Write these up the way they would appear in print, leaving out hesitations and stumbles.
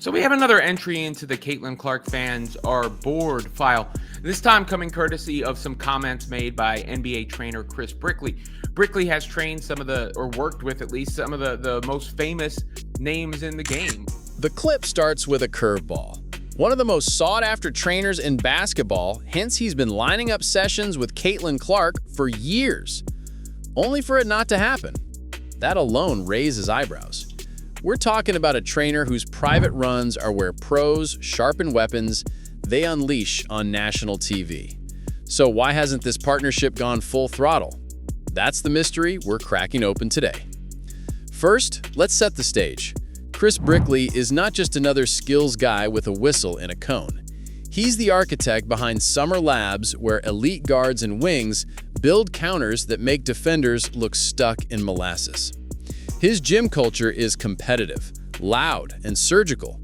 So we have another entry into the Caitlin Clark fans are bored file. This time coming courtesy of some comments made by NBA trainer Chris Brickley. Brickley has trained or worked with at least some of the most famous names in the game. The clip starts with a curveball. One of the most sought-after trainers in basketball, hence he's been lining up sessions with Caitlin Clark for years, only for it not to happen. That alone raises eyebrows. We're talking about a trainer whose private runs are where pros sharpen weapons they unleash on national TV. So why hasn't this partnership gone full throttle? That's the mystery we're cracking open today. First, let's set the stage. Chris Brickley is not just another skills guy with a whistle and a cone. He's the architect behind Summer Labs, where elite guards and wings build counters that make defenders look stuck in molasses. His gym culture is competitive, loud, and surgical.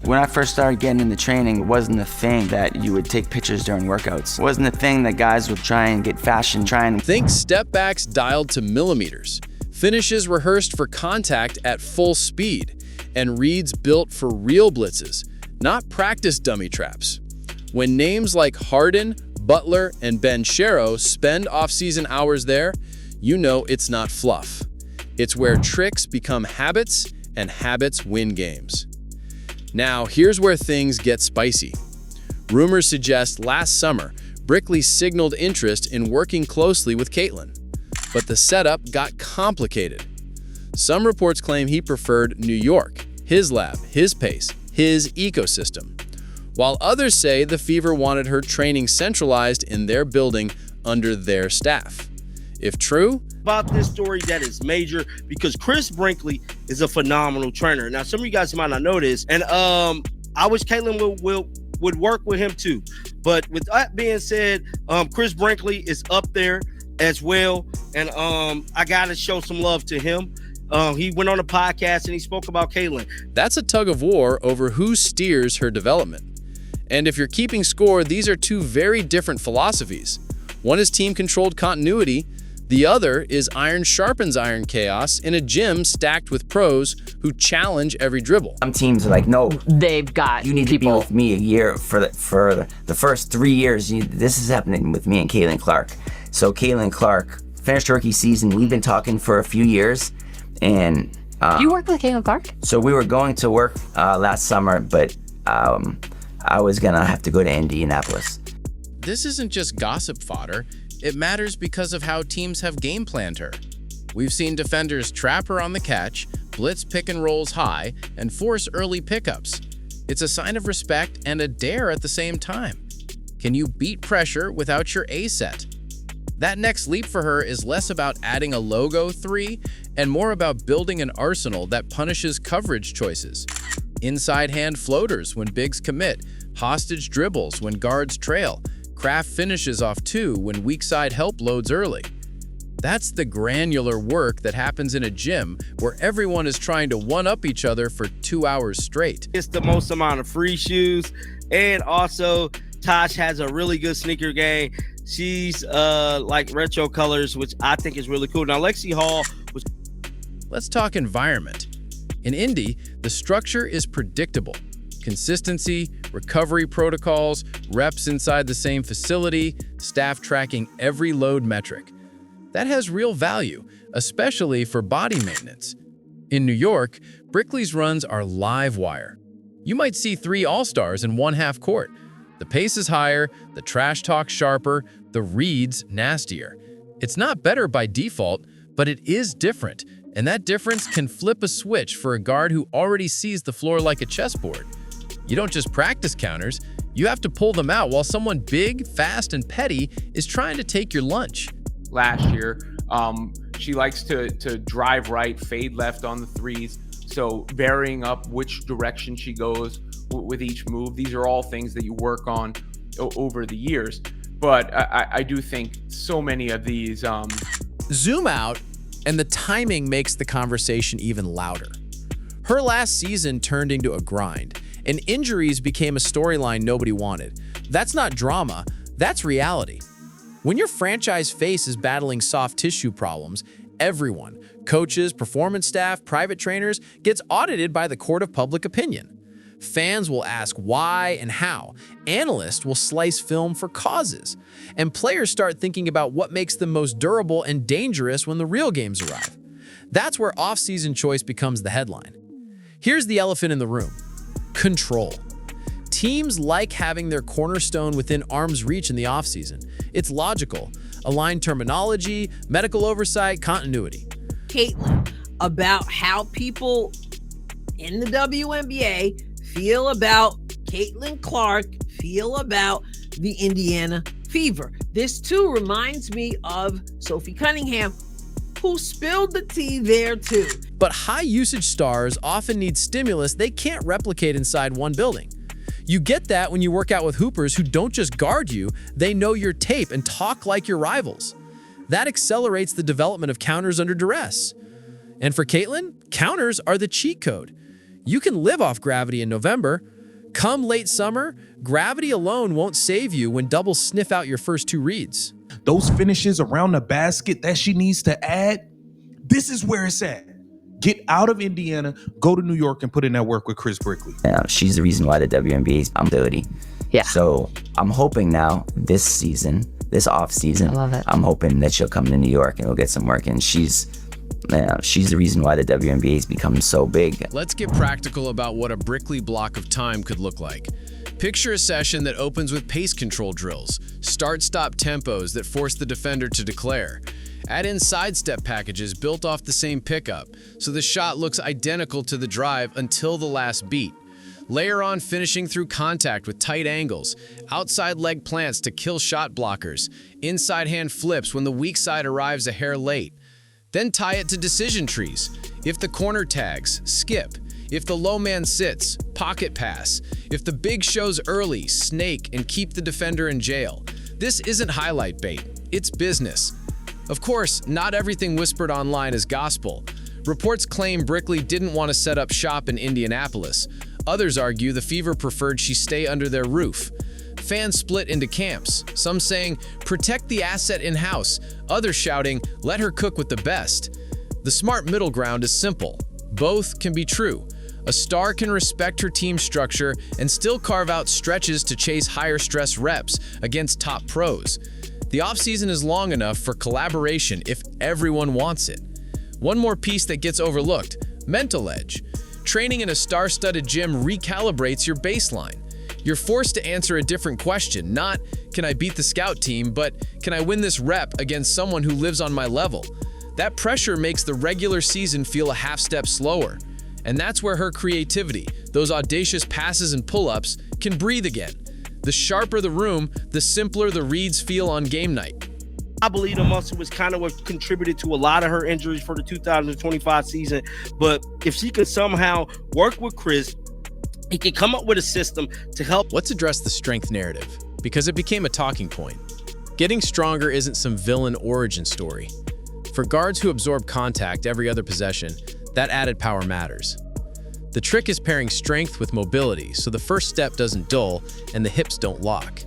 When I first started getting into training, it wasn't a thing that you would take pictures during workouts. It wasn't a thing that guys would try and get fashion, Think step backs dialed to millimeters, finishes rehearsed for contact at full speed, and reads built for real blitzes, not practice dummy traps. When names like Harden, Butler, and Ben Sherrow spend off-season hours there, you know it's not fluff. It's where tricks become habits and habits win games. Now, here's where things get spicy. Rumors suggest last summer, Brickley signaled interest in working closely with Caitlin. But the setup got complicated. Some reports claim he preferred New York, his lab, his pace, his ecosystem, while others say the Fever wanted her training centralized in their building under their staff. If true, about this story that is major because Chris Brickley is a phenomenal trainer. Now, some of you guys might not know this, and I wish Caitlin would work with him too. But with that being said, Chris Brickley is up there as well, and I gotta show some love to him. He went on a podcast and he spoke about Caitlin. That's a tug of war over who steers her development. And if you're keeping score, these are two very different philosophies. One is team-controlled continuity. The other is iron sharpens iron chaos in a gym stacked with pros who challenge every dribble. Some teams are like, no, you need to be with me a year for the first 3 years. This is happening with me and Caitlin Clark. So Caitlin Clark finished her rookie season. We've been talking for a few years, and you work with Caitlin Clark? So we were going to work last summer, but I was gonna have to go to Indianapolis. This isn't just gossip fodder. It matters because of how teams have game planned her. We've seen defenders trap her on the catch, blitz pick and rolls high, and force early pickups. It's a sign of respect and a dare at the same time. Can you beat pressure without your A set? That next leap for her is less about adding a logo 3 and more about building an arsenal that punishes coverage choices. Inside hand floaters when bigs commit, hostage dribbles when guards trail, craft finishes off 2 when weak side help loads early. That's the granular work that happens in a gym where everyone is trying to one-up each other for 2 hours straight. It's the most amount of free shoes, and also Tosh has a really good sneaker game. She's like retro colors, which I think is really cool. Now, Lexi Hall was... Let's talk environment. In Indy, the structure is predictable. Consistency, recovery protocols, reps inside the same facility, staff tracking every load metric. That has real value, especially for body maintenance. In New York, Brickley's runs are live wire. You might see 3 all-stars in one half court. The pace is higher, the trash talk sharper, the reads nastier. It's not better by default, but it is different, and that difference can flip a switch for a guard who already sees the floor like a chessboard. You don't just practice counters, you have to pull them out while someone big, fast, and petty is trying to take your lunch. Last year, she likes to drive right, fade left on the threes, so varying up which direction she goes with each move. These are all things that you work on over the years. But I do think so many of these... Zoom out, and the timing makes the conversation even louder. Her last season turned into a grind, and injuries became a storyline nobody wanted. That's not drama, that's reality. When your franchise face is battling soft tissue problems, everyone, coaches, performance staff, private trainers, gets audited by the court of public opinion. Fans will ask why and how. Analysts will slice film for causes. And players start thinking about what makes them most durable and dangerous when the real games arrive. That's where off-season choice becomes the headline. Here's the elephant in the room: control. Teams like having their cornerstone within arm's reach in the offseason. It's logical. Aligned terminology, medical oversight, continuity. Caitlin, about how people in the WNBA feel about Caitlin Clark, feel about the Indiana Fever. This too reminds me of Sophie Cunningham, who spilled the tea there too. But high-usage stars often need stimulus they can't replicate inside one building. You get that when you work out with hoopers who don't just guard you, they know your tape and talk like your rivals. That accelerates the development of counters under duress. And for Caitlin, counters are the cheat code. You can live off gravity in November. Come late summer, gravity alone won't save you when doubles sniff out your first two reads. Those finishes around the basket that she needs to add, this is where it's at. Get out of Indiana, go to New York, and put in that work with Chris Brickley. She's the reason why the WNBA's ability. Yeah. So I'm hoping now this season, this off season, I love it. I'm hoping that she'll come to New York and we'll get some work. And she's the reason why the WNBA's become so big. Let's get practical about what a Brickley block of time could look like. Picture a session that opens with pace control drills, start-stop tempos that force the defender to declare. Add in sidestep packages built off the same pickup, so the shot looks identical to the drive until the last beat. Layer on finishing through contact with tight angles, outside leg plants to kill shot blockers, inside hand flips when the weak side arrives a hair late. Then tie it to decision trees. If the corner tags, skip. If the low man sits, pocket pass. If the big shows early, snake and keep the defender in jail. This isn't highlight bait, it's business. Of course, not everything whispered online is gospel. Reports claim Brickley didn't want to set up shop in Indianapolis. Others argue the Fever preferred she stay under their roof. Fans split into camps, some saying, protect the asset in-house, others shouting, let her cook with the best. The smart middle ground is simple. Both can be true. A star can respect her team structure and still carve out stretches to chase higher stress reps against top pros. The offseason is long enough for collaboration if everyone wants it. One more piece that gets overlooked: mental edge. Training in a star-studded gym recalibrates your baseline. You're forced to answer a different question, not, can I beat the scout team, but can I win this rep against someone who lives on my level? That pressure makes the regular season feel a half step slower. And that's where her creativity, those audacious passes and pull-ups, can breathe again. The sharper the room, the simpler the reads feel on game night. I believe the muscle was kind of what contributed to a lot of her injuries for the 2025 season. But if she could somehow work with Chris, he could come up with a system to help. Let's address the strength narrative, because it became a talking point. Getting stronger isn't some villain origin story. For guards who absorb contact every other possession, that added power matters. The trick is pairing strength with mobility, so the first step doesn't dull and the hips don't lock.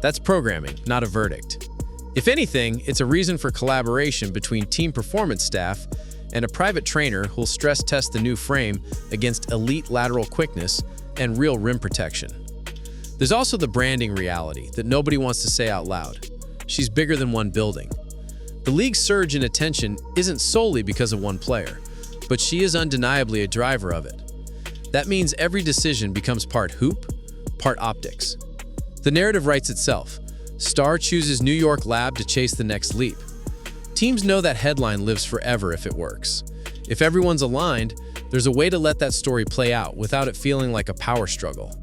That's programming, not a verdict. If anything, it's a reason for collaboration between team performance staff and a private trainer who'll stress test the new frame against elite lateral quickness and real rim protection. There's also the branding reality that nobody wants to say out loud. She's bigger than one building. The league's surge in attention isn't solely because of one player, but she is undeniably a driver of it. That means every decision becomes part hoop, part optics. The narrative writes itself. Star chooses New York lab to chase the next leap. Teams know that headline lives forever if it works. If everyone's aligned, there's a way to let that story play out without it feeling like a power struggle.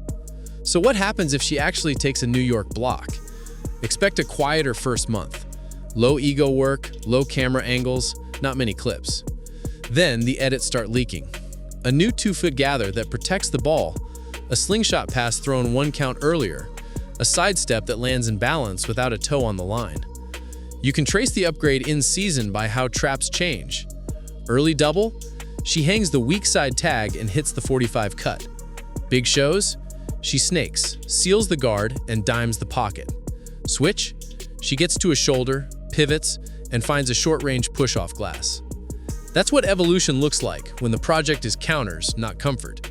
So what happens if she actually takes a New York block? Expect a quieter first month. Low ego work, low camera angles, not many clips. Then the edits start leaking. A new 2-foot gather that protects the ball, a slingshot pass thrown 1 count earlier, a sidestep that lands in balance without a toe on the line. You can trace the upgrade in season by how traps change. Early double, she hangs the weak side tag and hits the 45 cut. Big shows, she snakes, seals the guard, and dimes the pocket. Switch, she gets to a shoulder, pivots, and finds a short-range push-off glass. That's what evolution looks like when the project is counters, not comfort.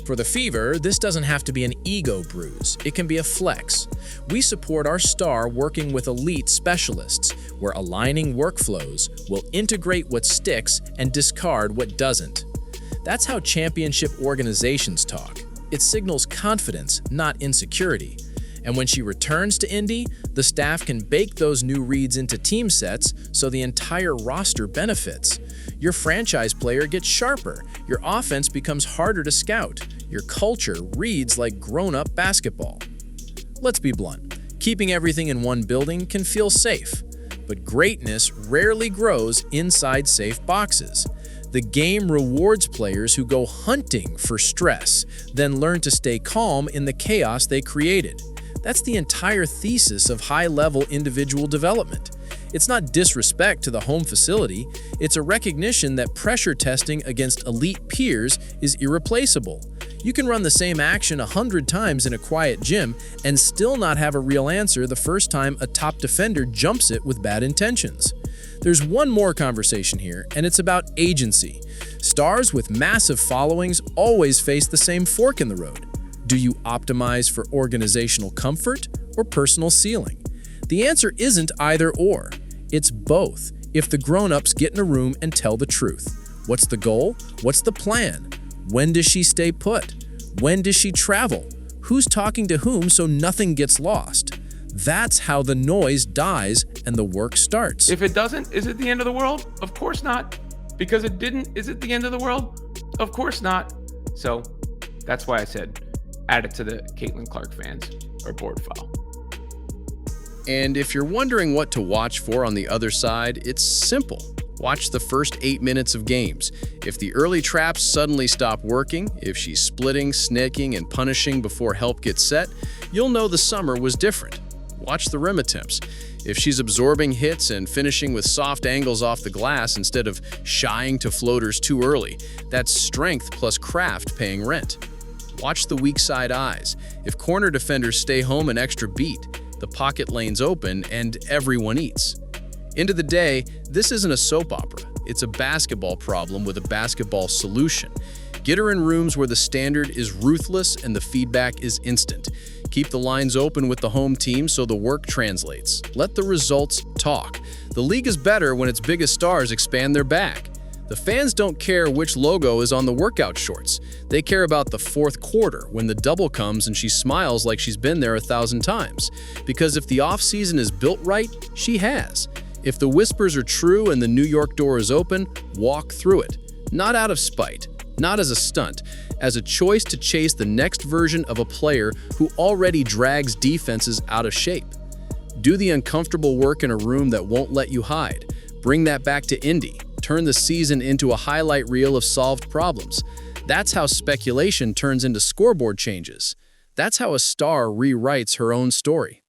For the Fever, this doesn't have to be an ego bruise. It can be a flex. We support our star working with elite specialists, where aligning workflows will integrate what sticks and discard what doesn't. That's how championship organizations talk. It signals confidence, not insecurity. And when she returns to Indy, the staff can bake those new reads into team sets so the entire roster benefits. Your franchise player gets sharper, your offense becomes harder to scout, your culture reads like grown-up basketball. Let's be blunt, keeping everything in one building can feel safe, but greatness rarely grows inside safe boxes. The game rewards players who go hunting for stress, then learn to stay calm in the chaos they created. That's the entire thesis of high-level individual development. It's not disrespect to the home facility, it's a recognition that pressure testing against elite peers is irreplaceable. You can run the same action 100 times in a quiet gym and still not have a real answer the first time a top defender jumps it with bad intentions. There's one more conversation here, and it's about agency. Stars with massive followings always face the same fork in the road. Do you optimize for organizational comfort or personal ceiling? The answer isn't either or. It's both, if the grown-ups get in a room and tell the truth. What's the goal? What's the plan? When does she stay put? When does she travel? Who's talking to whom so nothing gets lost? That's how the noise dies and the work starts. If it doesn't, is it the end of the world? Of course not. Because it didn't, is it the end of the world? Of course not. So that's why I said add it to the Caitlin Clark fans or board file. And if you're wondering what to watch for on the other side, it's simple. Watch the first 8 minutes of games. If the early traps suddenly stop working, if she's splitting, snaking, and punishing before help gets set, you'll know the summer was different. Watch the rim attempts. If she's absorbing hits and finishing with soft angles off the glass instead of shying to floaters too early, that's strength plus craft paying rent. Watch the weak side eyes. If corner defenders stay home an extra beat, the pocket lanes open and everyone eats. End of the day, this isn't a soap opera. It's a basketball problem with a basketball solution. Get her in rooms where the standard is ruthless and the feedback is instant. Keep the lines open with the home team so the work translates. Let the results talk. The league is better when its biggest stars expand their bag. The fans don't care which logo is on the workout shorts. They care about the fourth quarter when the double comes and she smiles like she's been there 1,000 times. Because if the offseason is built right, she has. If the whispers are true and the New York door is open, walk through it. Not out of spite, not as a stunt, as a choice to chase the next version of a player who already drags defenses out of shape. Do the uncomfortable work in a room that won't let you hide. Bring that back to Indy. Turn the season into a highlight reel of solved problems. That's how speculation turns into scoreboard changes. That's how a star rewrites her own story.